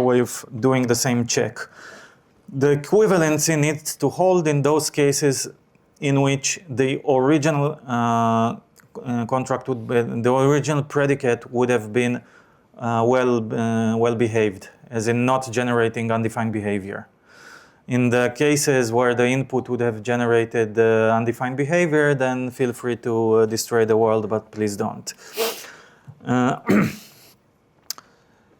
way of doing the same check. The equivalency needs to hold in those cases in which the original contract would be, the original predicate would have been well behaved, as in not generating undefined behavior. In the cases where the input would have generated undefined behavior, then feel free to destroy the world, but please don't.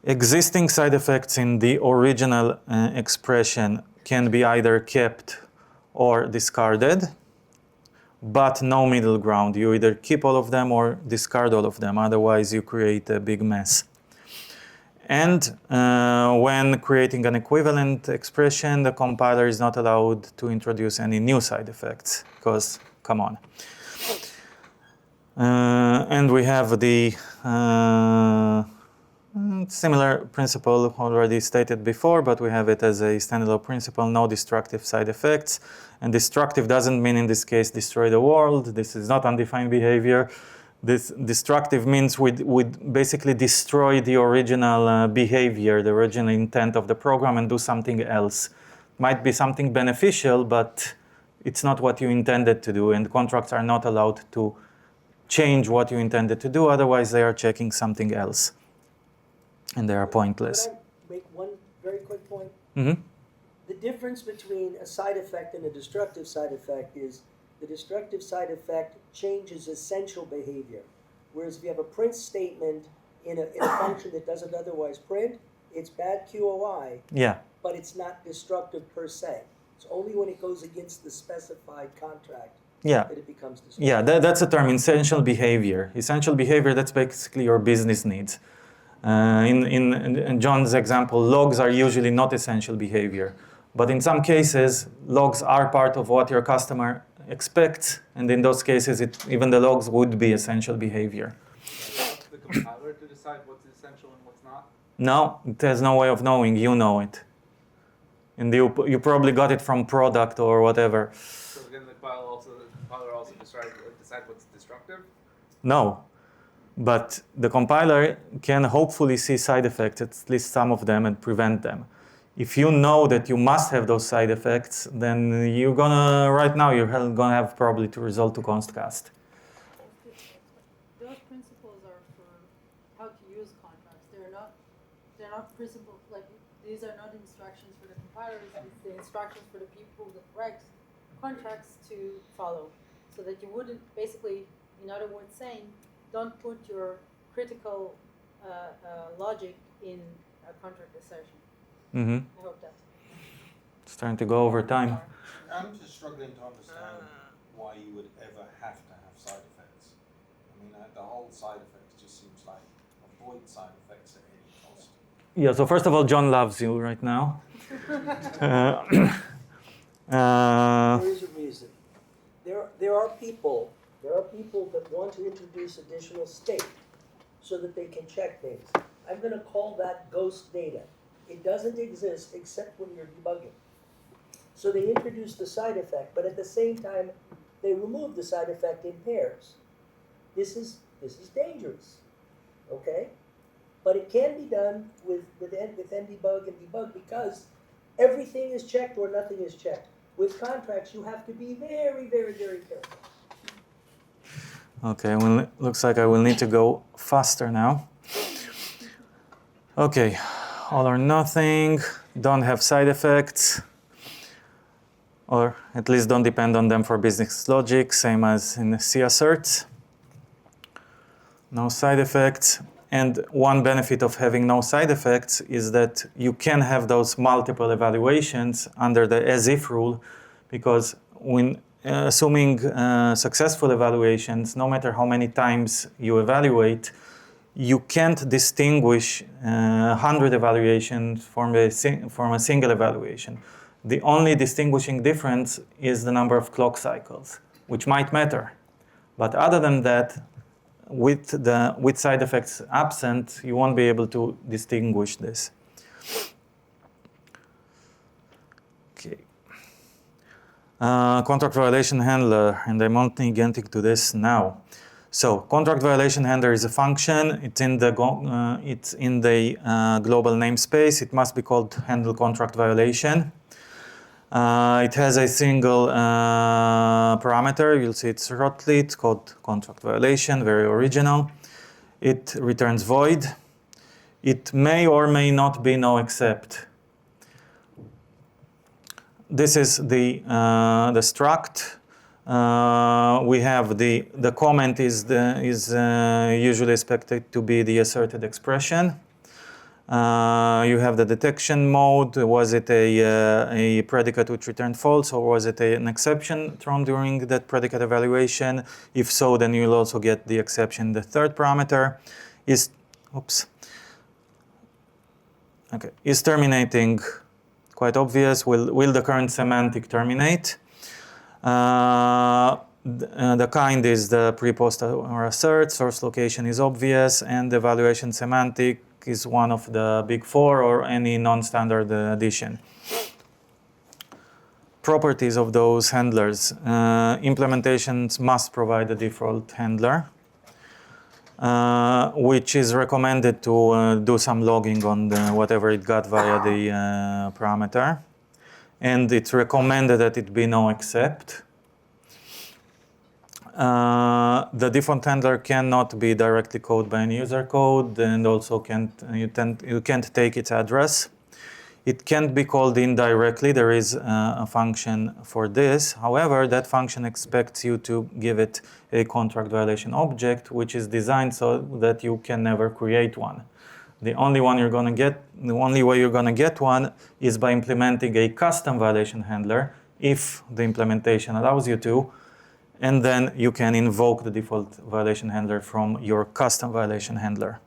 Existing side effects in the original expression can be either kept or discarded, but no middle ground. You either keep all of them or discard all of them, otherwise you create a big mess. And when creating an equivalent expression, the compiler is not allowed to introduce any new side effects, because, come on. And we have the similar principle already stated before, but we have it as a standalone principle: no destructive side effects. And destructive doesn't mean in this case destroy the world. This is not undefined behavior. This destructive means we'd basically destroy the original behavior, the original intent of the program, and do something else. Might be something beneficial, but it's not what you intended to do, and contracts are not allowed to change what you intended to do, otherwise they are checking something else, and they are pointless. Could I make one very quick point? Mm-hmm. The difference between a side effect and a destructive side effect is the destructive side effect changes essential behavior. Whereas if you have a print statement in a function that doesn't otherwise print, it's bad QOI, Yeah. but it's not destructive per se. It's only when it goes against the specified contract Yeah. that it becomes destructive. Yeah, that's a term, essential behavior. Essential behavior, that's basically your business needs. In John's example, logs are usually not essential behavior. But in some cases, logs are part of what your customer expects, and in those cases, even the logs would be essential behavior. It's the compiler to decide what's essential and what's not? No, it has no way of knowing. You know it. And you probably got it from product or whatever. So then the compiler also decide what's destructive? No. But the compiler can hopefully see side effects, at least some of them, and prevent them. If you know that you must have those side effects, then right now you're gonna have probably to resort to constcast. Those principles are for how to use contracts. They're not principles, like, these are not instructions for the compilers, it's the instructions for the people that write contracts to follow. So that you wouldn't, basically, in other words saying, don't put your critical logic in a contract assertion. Mm-hmm. I hope that. It's starting to go over time. I'm just struggling to understand why you would ever have to have side effects. I mean, the whole side effects just seems like avoid side effects at any cost. Yeah, so first of all, John loves you right now. There is a reason. There are people that want to introduce additional state so that they can check things. I'm going to call that ghost data. It doesn't exist except when you're debugging. So they introduce the side effect, but at the same time, they remove the side effect in pairs. This is dangerous, okay? But it can be done with ndebug and debug because everything is checked or nothing is checked. With contracts, you have to be very, very, very careful. Okay, well, looks like I will need to go faster now. Okay, all or nothing, don't have side effects, or at least don't depend on them for business logic, same as in C-asserts. No side effects. And one benefit of having no side effects is that you can have those multiple evaluations under the as-if rule, because when assuming successful evaluations, no matter how many times you evaluate, you can't distinguish 100 evaluations from a single evaluation. The only distinguishing difference is the number of clock cycles, which might matter. But other than that, with side effects absent, you won't be able to distinguish this. Okay. Contract violation handler, and I'm only getting to this now. So, contract violation handler is a function. It's in the global namespace. It must be called handle contract violation. It has a single parameter. You'll see it shortly. It's called contract violation, very original. It returns void. It may or may not be no except. This is the struct. We have the comment is usually expected to be the asserted expression. You have the detection mode. Was it a predicate which returned false, or was it an exception thrown during that predicate evaluation? If so, then you'll also get the exception. The third parameter is terminating. Quite obvious. Will the current semantic terminate? The kind is the pre, post, or assert. Source location is obvious, and the evaluation semantic is one of the big four or any non-standard addition. Properties of those handlers. Implementations must provide a default handler, which is recommended to do some logging on whatever it got via the parameter. And it's recommended that it be no except. The default handler cannot be directly called by any user code, and also you can't take its address. It can't be called indirectly. There is a function for this. However, that function expects you to give it a contract violation object, which is designed so that you can never create one. The only way you're going to get one is by implementing a custom violation handler, if the implementation allows you to, and then you can invoke the default violation handler from your custom violation handler.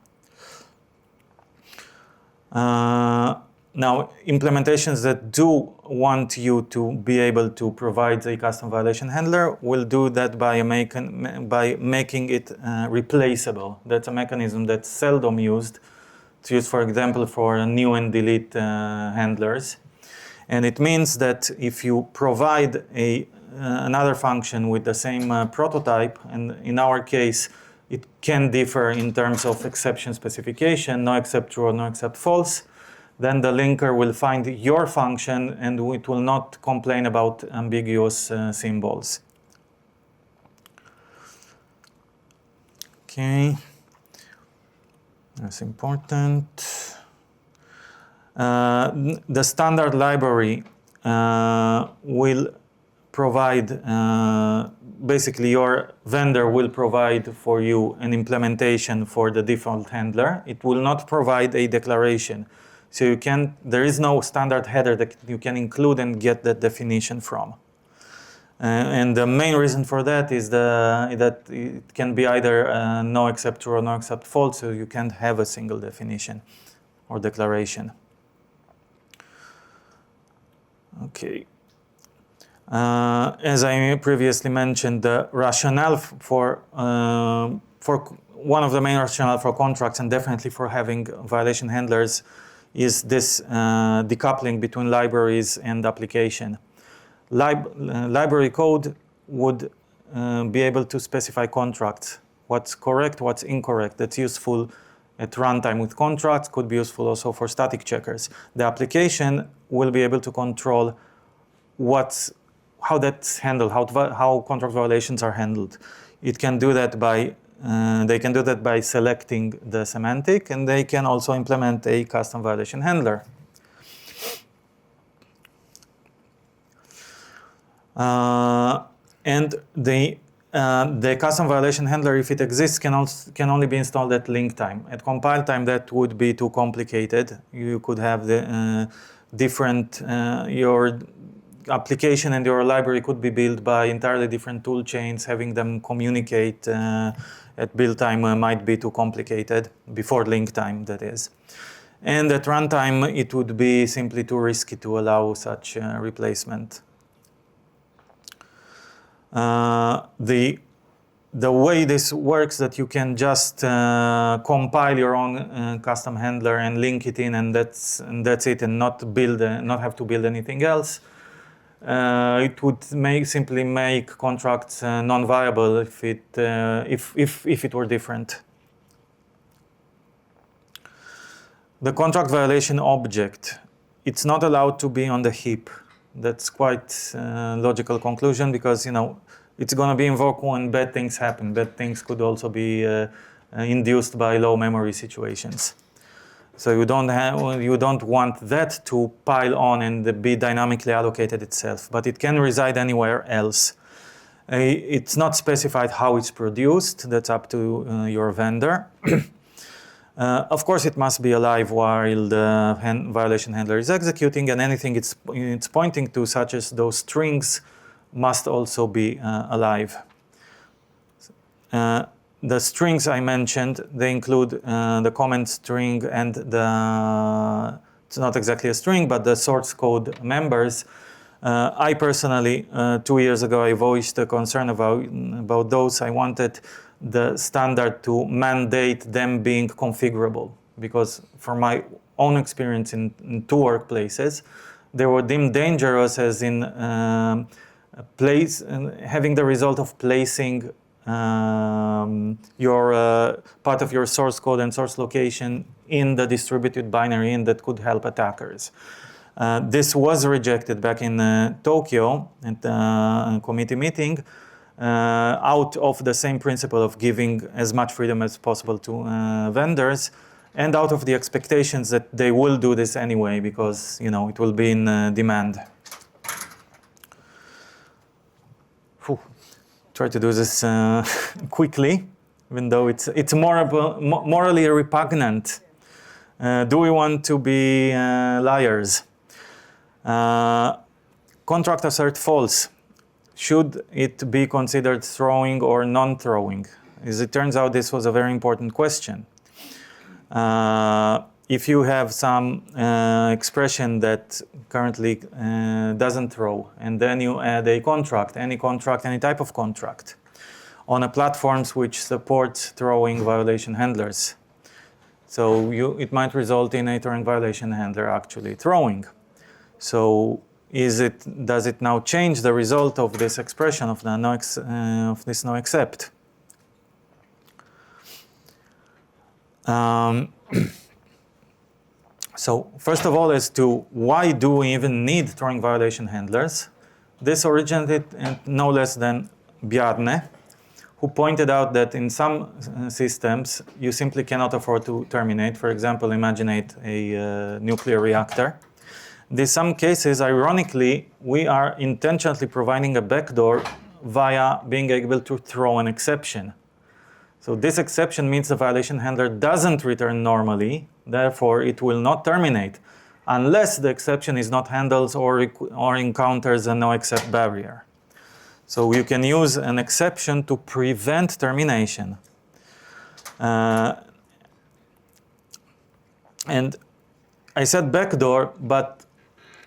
Now, implementations that do want you to be able to provide a custom violation handler will do that by making it replaceable. That's a mechanism that's seldom used. It's used, for example, for new and delete handlers. And it means that if you provide another function with the same prototype, and in our case, it can differ in terms of exception specification, no except true or no except false, then the linker will find your function and it will not complain about ambiguous symbols. Okay, that's important. The standard library will provide, basically your vendor will provide for you an implementation for the default handler. It will not provide a declaration. So there is no standard header that you can include and get that definition from. And the main reason for that is that it can be either no except true or no except false, so you can't have a single definition or declaration. Okay. As I previously mentioned, the rationale for one of the main rationale for contracts, and definitely for having violation handlers, is this decoupling between libraries and application. Library code would be able to specify contracts, what's correct, what's incorrect. That's useful at runtime with contracts, could be useful also for static checkers. The application will be able to control how that's handled, how contract violations are handled. It can do that they can do that by selecting the semantic, and they can also implement a custom violation handler. And the custom violation handler, if it exists, can only be installed at link time. At compile time, that would be too complicated. You could have the your application and your library could be built by entirely different tool chains, having them communicate at build time might be too complicated, before link time, that is. And at runtime, it would be simply too risky to allow such replacement. The way this works, that you can just compile your own custom handler and link it in, and that's it, and not have to build anything else. It would simply make contracts non-viable if it were different. The contract violation object, it's not allowed to be on the heap. That's quite a logical conclusion, because it's going to be invoked when bad things happen. Bad things could also be induced by low memory situations. So you don't want that to pile on and be dynamically allocated itself, but it can reside anywhere else. It's not specified how it's produced. That's up to your vendor. Of course, it must be alive while the violation handler is executing, and anything it's pointing to, such as those strings, must also be alive. The strings I mentioned, they include the comment string and it's not exactly a string, but the source code members. I personally, 2 years ago, I voiced a concern about those. I wanted the standard to mandate them being configurable, because from my own experience in 2 workplaces, they were deemed dangerous, as in having the result of placing your part of your source code and source location in the distributed binary, and that could help attackers. This was rejected back in Tokyo at a committee meeting, out of the same principle of giving as much freedom as possible to vendors, and out of the expectations that they will do this anyway, because it will be in demand. Try to do this quickly, even though it's morally repugnant. Do we want to be liars? Contract assert false. Should it be considered throwing or non-throwing? As it turns out, this was a very important question. If you have some expression that currently doesn't throw, and then you add a contract, any type of contract, on a platforms which support throwing violation handlers, so it might result in a throwing violation handler actually throwing. So does it now change the result of this expression of this no except? So first of all, as to why do we even need throwing violation handlers, this originated in no less than Bjarne, who pointed out that in some systems you simply cannot afford to terminate. For example, imagine a nuclear reactor. In some cases, ironically, we are intentionally providing a backdoor via being able to throw an exception. So this exception means the violation handler doesn't return normally, therefore it will not terminate unless the exception is not handled or encounters a no-except barrier. So you can use an exception to prevent termination. And I said backdoor, but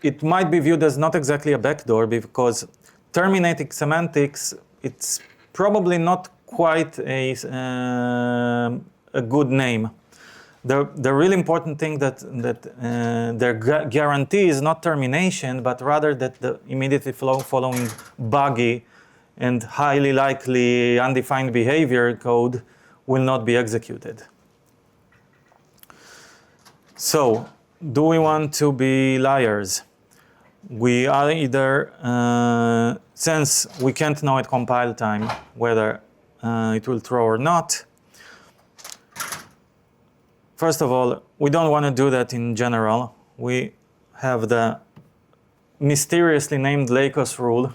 it might be viewed as not exactly a backdoor, because terminating semantics, it's probably not quite a good name. The really important thing that their guarantee is not termination, but rather that the immediately following buggy and highly likely undefined behavior code will not be executed. So, do we want to be liars? We are either, since we can't know at compile time whether it will throw or not. First of all, we don't want to do that in general. We have the mysteriously named Lakos rule,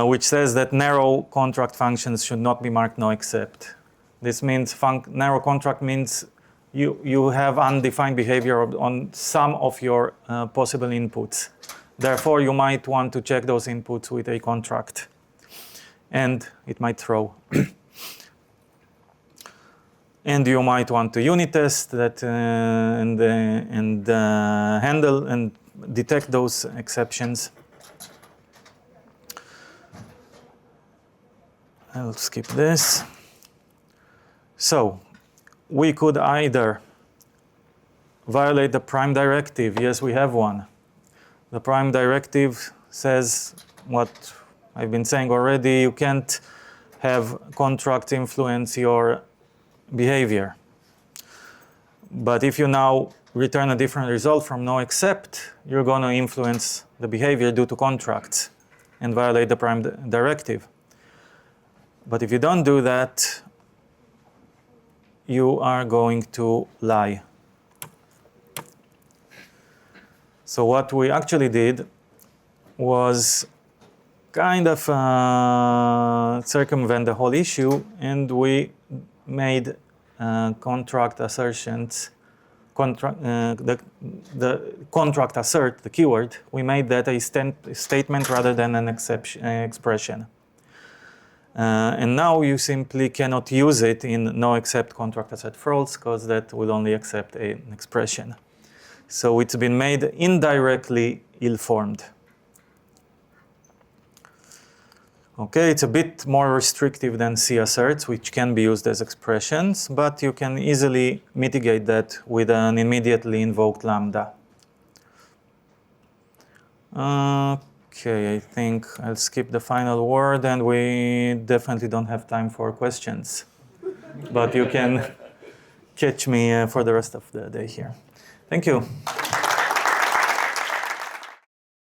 which says that narrow contract functions should not be marked no except. This means narrow contract means you have undefined behavior on some of your possible inputs. Therefore, you might want to check those inputs with a contract, and it might throw. And you might want to unit test that and handle and detect those exceptions. I'll skip this. So we could either violate the prime directive. Yes, we have one. The prime directive says what I've been saying already. You can't have contract influence your behavior. But if you now return a different result from no except, you're going to influence the behavior due to contracts and violate the prime directive. But if you don't do that, you are going to lie. So what we actually did was kind of circumvent the whole issue, and we made contract assertions, the contract assert, the keyword, we made that a statement rather than an expression. And now you simply cannot use it in no except contract assert false, because that will only accept an expression. So it's been made indirectly ill-formed. Okay, it's a bit more restrictive than C asserts, which can be used as expressions, but you can easily mitigate that with an immediately invoked lambda. Okay, I think I'll skip the final word, and we definitely don't have time for questions. But you can catch me for the rest of the day here. Thank you.